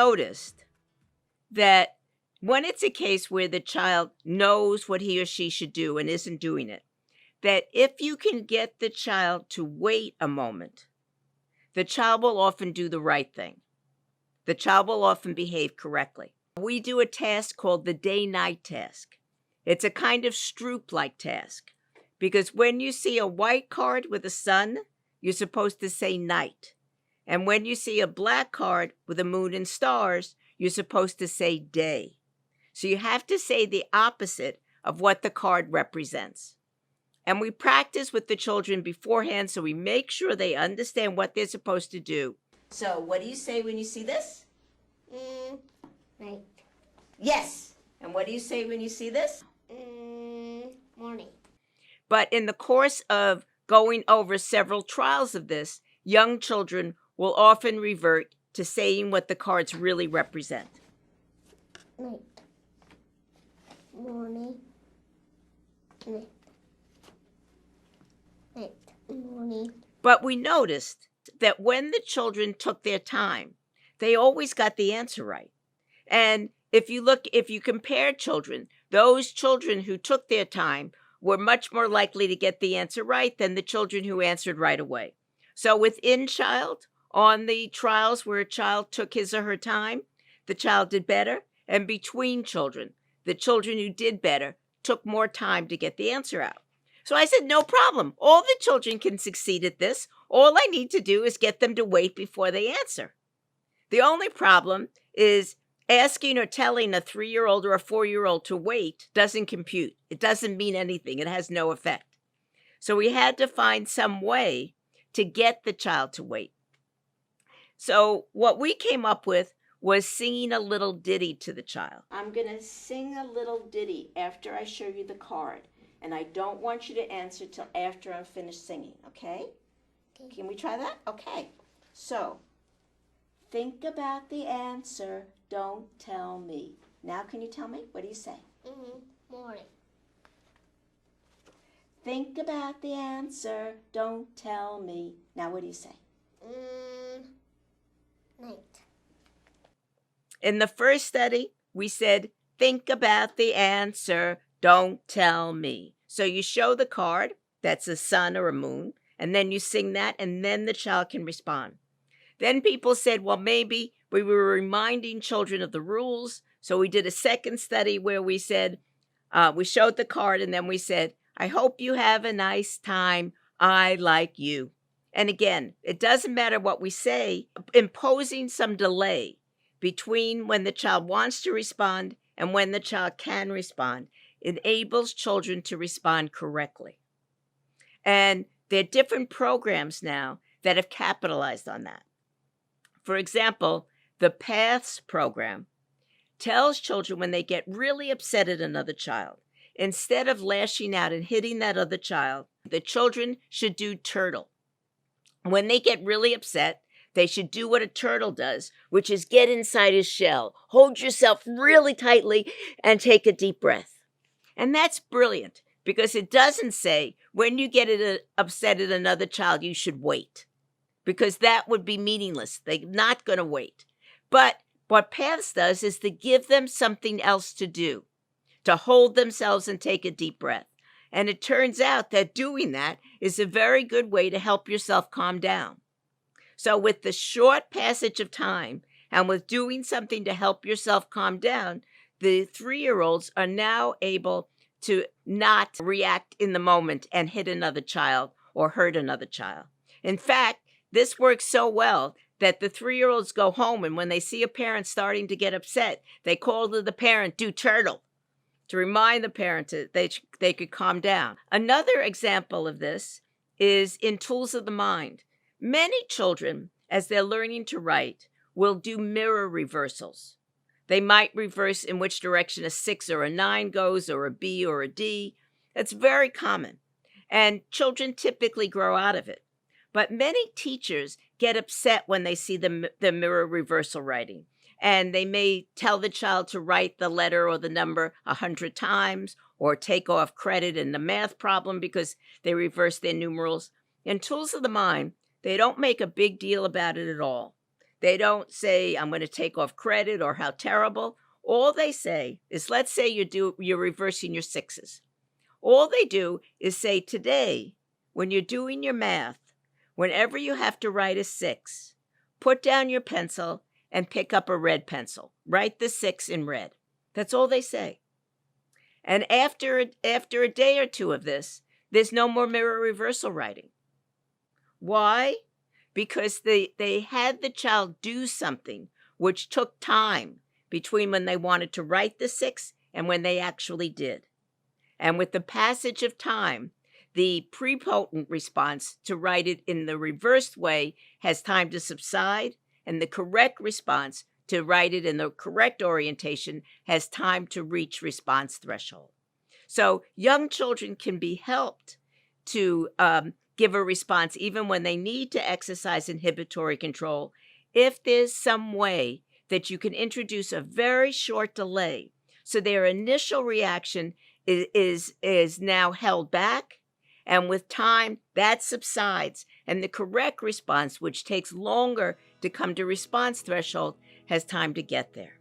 noticed that when it's a case where the child knows what he or she should do and isn't doing it, that if you can get the child to wait a moment, the child will often do the right thing. The child will often behave correctly. We do a task called the day-night task. It's a kind of Stroop-like task because when you see a white card with a sun, you're supposed to say night. And when you see a black card with a moon and stars, you're supposed to say day. So you have to say the opposite of what the card represents. And we practice with the children beforehand so we make sure they understand what they're supposed to do. So what do you say when you see this? Night. Yes. And what do you say when you see this? Morning. But in the course of going over several trials of this, young children will often revert to saying what the cards really represent. Night. Morning. Night. Night. Morning. But we noticed that when the children took their time, they always got the answer right. And if you compare children, those children who took their time were much more likely to get the answer right than the children who answered right away. So within child, on the trials where a child took his or her time, the child did better. And between children, the children who did better took more time to get the answer out. So I said, no problem. All the children can succeed at this. All I need to do is get them to wait before they answer. The only problem is asking or telling a 3-year-old or a 4-year-old to wait doesn't compute. It doesn't mean anything. It has no effect. So we had to find some way to get the child to wait. So what we came up with was singing a little ditty to the child. I'm going to sing a little ditty after I show you the card. And I don't want you to answer till after I'm finished singing, okay? Can we try that? Okay. So, think about the answer, don't tell me. Now can you tell me? What do you say? Morning. Think about the answer, don't tell me. Now what do you say? Night. In the first study, we said, think about the answer, don't tell me. So you show the card, that's a sun or a moon, and then you sing that, and then the child can respond. Then people said, well, maybe we were reminding children of the rules. So we did a second study where we said, we showed the card, and then we said, I hope you have a nice time. I like you. And again, it doesn't matter what we say, imposing some delay between when the child wants to respond and when the child can respond enables children to respond correctly. And there are different programs now that have capitalized on that. For example, the 5's program tells children when they get really upset at another child, instead of lashing out and hitting that other child, the children should do turtle. When they get really upset, they should do what a turtle does, which is get inside his shell, hold yourself really tightly, and take a deep breath. And that's brilliant because it doesn't say when you get upset at another child, you should wait, because that would be meaningless. They're not going to wait. But what 5's does is to give them something else to do, to hold themselves and take a deep breath. And it turns out that doing that is a very good way to help yourself calm down. So with the short passage of time and with doing something to help yourself calm down, the 3-year-olds are now able to not react in the moment and hit another child or hurt another child. In fact, this works so well that the 3-year-olds go home, and when they see a parent starting to get upset, they call to the parent, do turtle, to remind the parent that they could calm down. Another example of this is in Tools of the Mind. Many children, as they're learning to write, will do mirror reversals. They might reverse in which direction a 6 or a 9 goes, or a B or a D. That's very common. And children typically grow out of it. But many teachers get upset when they see the mirror reversal writing. And they may tell the child to write the letter or the number 100 times, or take off credit in the math problem because they reverse their numerals. In Tools of the Mind, they don't make a big deal about it at all. They don't say, I'm going to take off credit or how terrible. All they say is, let's say you're reversing your sixes. All they do is say, today, when you're doing your math, whenever you have to write a 6, put down your pencil and pick up a red pencil. Write the 6 in red. That's all they say. And after a day or two of this, there's no more mirror reversal writing. Why? Because they had the child do something which took time between when they wanted to write the 6 and when they actually did. And with the passage of time, the prepotent response to write it in the reversed way has time to subside, and the correct response to write it in the correct orientation has time to reach response threshold. So young children can be helped to give a response even when they need to exercise inhibitory control if there's some way that you can introduce a very short delay so their initial reaction is now held back, and with time that subsides, and the correct response, which takes longer to come to response threshold, has time to get there.